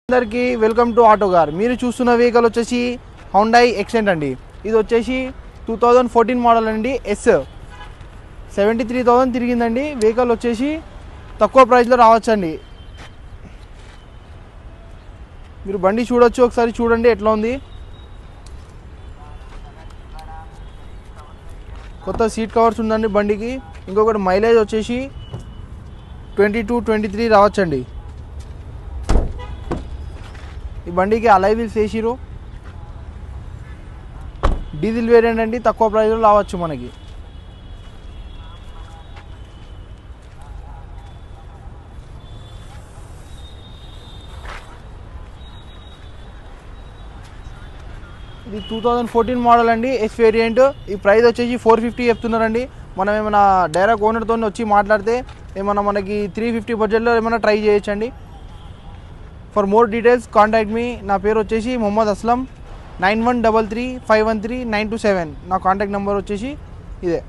అందరికీ welcome to auto car. మీరు చూస్తున్న వెహికల్ వచ్చేసి హౌండాయ్ ఎక్సెంట్ అండి. ఇది వచ్చేసి 2014 మోడల్ అండి. 73,000 తిరిగిందండి. వెహికల్ వచ్చేసి తక్కువ ప్రైస్లో రావచ్చండి. మీరు బండి చూడొచ్చు, ఒకసారి చూడండి ఎట్లా ఉంది. కొత్త సీట్ కవర్స్ ఉందండి బండికి. ఇంకొకటి మైలేజ్ వచ్చేసి 22-23 రావచ్చండి. ఈ బండికి అలై వీల్స్ వేసిరు. డీజిల్ వేరియంట్ అండి, తక్కువ ప్రైస్లో రావచ్చు మనకి. ఇది 2014 మోడల్ అండి, ఎస్ వేరియంట్. ఈ ప్రైస్ వచ్చేసి 450 చెప్తున్నారండి. మనం ఏమైనా డైరెక్ట్ ఓనర్తో వచ్చి మాట్లాడితే ఏమైనా మనకి 350 బడ్జెట్లో ఏమైనా ట్రై చేయొచ్చండి. For more details contact me. నా పేరు వచ్చేసి మొహమ్మద్ అస్లం. 9133513927 నా కాంటాక్ట్ నెంబర్ వచ్చేసి ఇదే.